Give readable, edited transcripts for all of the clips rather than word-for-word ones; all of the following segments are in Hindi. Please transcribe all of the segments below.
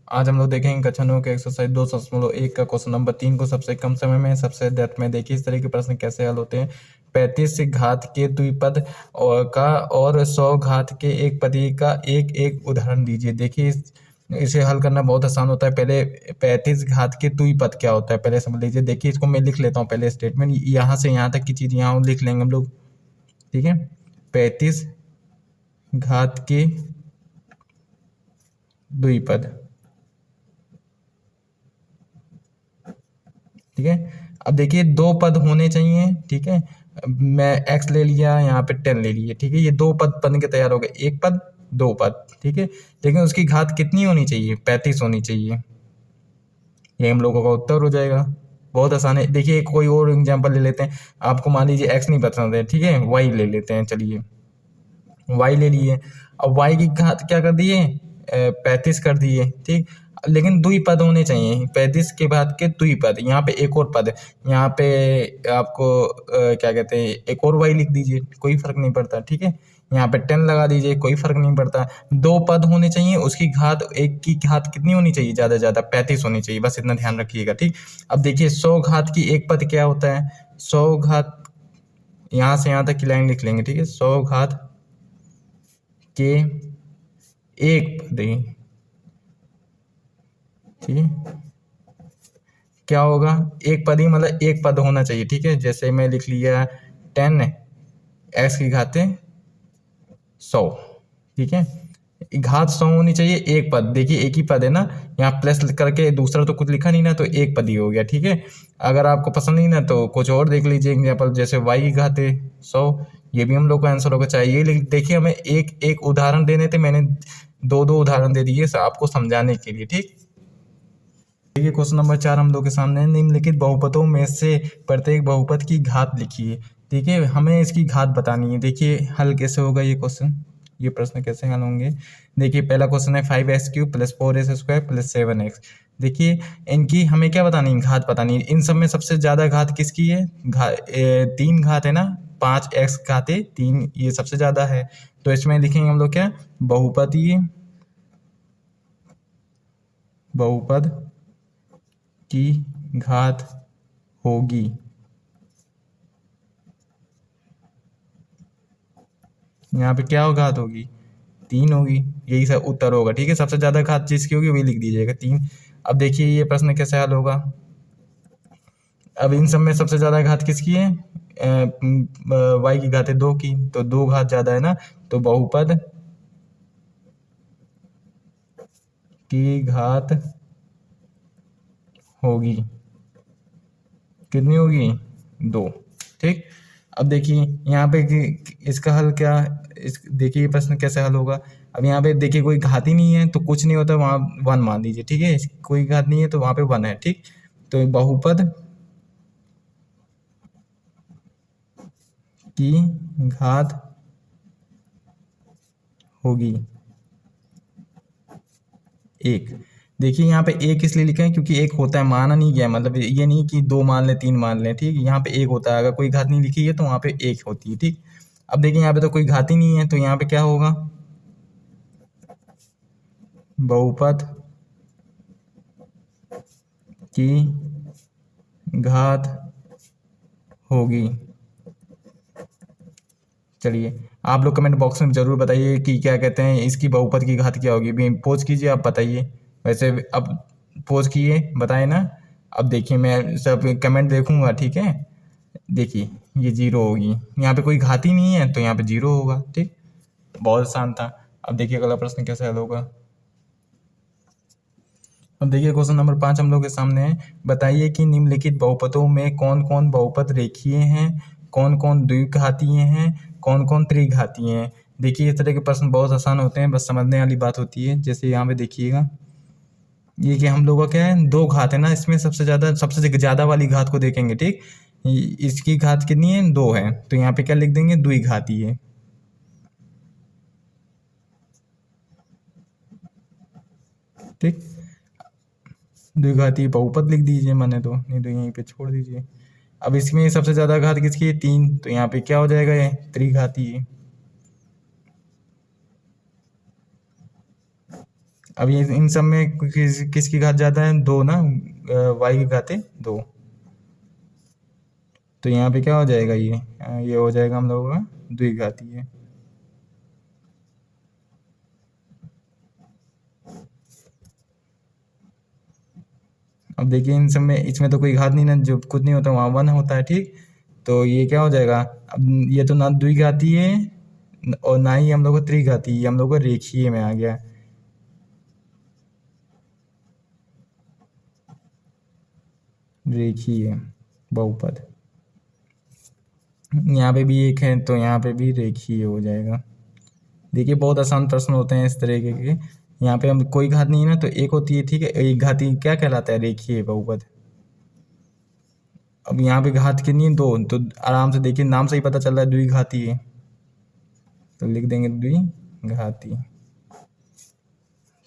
आज हम लोग देखेंगे कक्षा 9 के एक्सरसाइज 2.1 का क्वेश्चन नंबर 3 को सबसे कम समय में सबसे डेप्थ में। देखिए इस तरह के प्रश्न कैसे हल होते हैं। 35 घात के द्विपद और 100 घात के एक पदी का एक एक उदाहरण दीजिए। देखिए इसे हल करना बहुत आसान होता है। पहले 35 घात के द्विपद क्या होता है पहले समझ लीजिए। देखिए इसको मैं लिख लेता हूँ पहले स्टेटमेंट, यहाँ से यहाँ तक की चीज यहाँ लिख लेंगे हम लोग, ठीक है। 35 घात के द्विपद, ठीक है। अब देखिए दो पद होने चाहिए, ठीक है। मैं x ले लिया, यहाँ पे 10 ले लिए, ठीक है। ये दो पद बन के तैयार हो गए, एक पद दो पद, ठीक है। लेकिन उसकी घात कितनी होनी चाहिए? 35 होनी चाहिए। ये हम लोगों का उत्तर हो जाएगा। बहुत आसान है। देखिए कोई और एग्जांपल ले लेते हैं। आपको मान लीजिए x नहीं पसंद है, ठीक है, y ले लेते हैं। चलिए y ले लिए, अब y की घात क्या कर दिए? 35 कर दिए, ठीक। लेकिन द्विपद होने चाहिए, 35 के बाद के द्विपद। यहाँ पे एक और पद है, यहाँ पे आपको क्या कहते हैं, एक और y लिख दीजिए, कोई फर्क नहीं पड़ता, ठीक है। यहाँ पे 10 लगा दीजिए, कोई फर्क नहीं पड़ता। दो पद होने चाहिए, उसकी घात, एक की घात कितनी होनी चाहिए? ज्यादा ज्यादा 35 होनी चाहिए, बस इतना ध्यान रखिएगा, ठीक। अब देखिए 100 घात की एक पद क्या होता है? 100 घात, यहाँ से यहाँ तक की लाइन लिख लेंगे, ठीक है। 100 घात के एक पद, ठीक है। क्या होगा? एक पद ही मतलब एक पद होना चाहिए, ठीक है। जैसे मैं लिख लिया 10 x की घातें 100, ठीक है। घात 100 होनी चाहिए, एक पद। देखिए एक ही पद है ना, यहाँ प्लस करके दूसरा तो कुछ लिखा नहीं ना, तो एक पद ही हो गया, ठीक है। अगर आपको पसंद नहीं ना तो कुछ और देख लीजिए एग्जाम्पल, जैसे y की घातें 100, ये भी हम लोग को आंसर होगा चाहिए। देखिए हमें एक एक उदाहरण देने थे, मैंने दो दो उदाहरण दे दिए आपको समझाने के लिए, ठीक। देखिए क्वेश्चन नंबर 4 हम लोग के सामने है। निम्नलिखित बहुपदों में से प्रत्येक बहुपद की घात लिखिए, ठीक है। हमें इसकी घात बतानी है। देखिए हल कैसे होगा ये क्वेश्चन, ये प्रश्न कैसे हल होंगे। देखिए पहला क्वेश्चन है 5x³ + 4s² + 7x। देखिए इनकी हमें क्या बतानी है? घात बतानी है। इन सब में सबसे ज्यादा घात किसकी है? 3 घात है ना, 5x घाते 3, ये सबसे ज्यादा है। तो इसमें लिखेंगे हम लोग क्या? बहुपदीय बहुपद की घात होगी, यहाँ पे क्या घात होगी? 3 होगी, यही सब उत्तर होगा, ठीक है। सबसे ज्यादा घात जिसकी होगी वही लिख दीजिएगा, 3। अब देखिए ये प्रश्न कैसे हल होगा। अब इन सब में सबसे ज्यादा घात किसकी है? y की घात है 2 की, तो 2 घात ज्यादा है ना, तो बहुपद की घात होगी, कितनी होगी? 2, ठीक। अब देखिए यहाँ पे इसका हल क्या, देखिए ये प्रश्न कैसे हल होगा। अब यहाँ पे देखिए कोई घात ही नहीं है तो कुछ नहीं होता, वहाँ 1 मान लीजिए, ठीक है। कोई घात नहीं है तो वहाँ पे 1 है, ठीक। तो बहुपद की घात होगी 1। देखिए यहाँ पे एक इसलिए लिखा है क्योंकि एक होता है, माना नहीं गया, मतलब ये नहीं कि 2 मान ले 3 मान ले, ठीक। यहाँ पे एक होता है, अगर कोई घात नहीं लिखी है तो वहाँ पे एक होती है, ठीक। अब देखिए यहाँ पे तो कोई घात ही नहीं है, तो यहाँ पे क्या होगा? बहुपद की घात होगी। चलिए आप लोग कमेंट बॉक्स में जरूर बताइए कि क्या कहते हैं, इसकी बहुपद की घात क्या होगी। भी पोज कीजिए, आप बताइए। वैसे अब पोज किए, बताए ना। अब देखिए मैं सब कमेंट देखूंगा, ठीक है। देखिए ये 0 होगी, यहाँ पे कोई घात ही नहीं है तो यहाँ पे 0 होगा, ठीक। बहुत आसान था। अब देखिए अगला प्रश्न कैसे हल होगा। अब देखिए क्वेश्चन नंबर 5 हम लोग के सामने है। बताइए कि निम्नलिखित बहुपदों में कौन कौन बहुपद रेखीय हैं, कौन कौन द्विघातीय हैं, कौन कौन त्रिघातीय हैं। देखिए इस तरह के प्रश्न बहुत आसान होते हैं, बस समझने वाली बात होती है। जैसे यहाँ पे देखिएगा, ये कि हम लोग का क्या है, 2 घात है ना, इसमें सबसे ज्यादा वाली घात को देखेंगे, ठीक। इसकी घात कितनी है? 2 है, तो यहाँ पे क्या लिख देंगे? द्विघातीय, ठीक। द्विघातीय बहुपद लिख दीजिए, माने तो, नहीं तो यहीं पे छोड़ दीजिए। अब इसमें सबसे ज्यादा घात किसकी है? 3, तो यहाँ पे क्या हो जाएगा? ये त्रिघातीय। अब ये इन सब में किसकी घात ज़्यादा है? 2 ना, y की घातें 2। तो यहाँ पे क्या हो जाएगा? ये हो जाएगा हम लोगों का द्विघातीय। अब देखिए इन सब में, इसमें तो कोई घात नहीं ना, जो कुछ नहीं होता वहाँ 1 होता है, ठीक। तो ये क्या हो जाएगा? अब ये तो ना द्विघातीय है और ना ही हम लोग को त्रिघातीय, ये हम लोग को रेखीय में आ गया। रेखीय बहुपद, यहाँ पे भी एक है तो यहाँ पे भी रेखीय हो जाएगा। देखिए बहुत आसान प्रश्न होते हैं इस तरीके के। यहाँ पे हम कोई घात नहीं है ना, तो एक होती है, ठीक है। एक घाती क्या कहलाता है? रेखीय बहुपद। अब यहाँ पे घात कितनी है? 2। तो आराम से देखिए, नाम से ही पता चल रहा है द्विघाती है, तो लिख देंगे द्विघाती,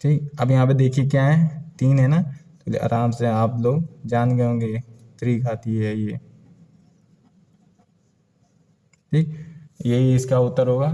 ठीक। अब यहाँ पे देखिए क्या है? 3 है ना, तो आराम से आप लोग जान गए होंगे त्रिघाती है ये, ठीक। यही इसका उत्तर होगा।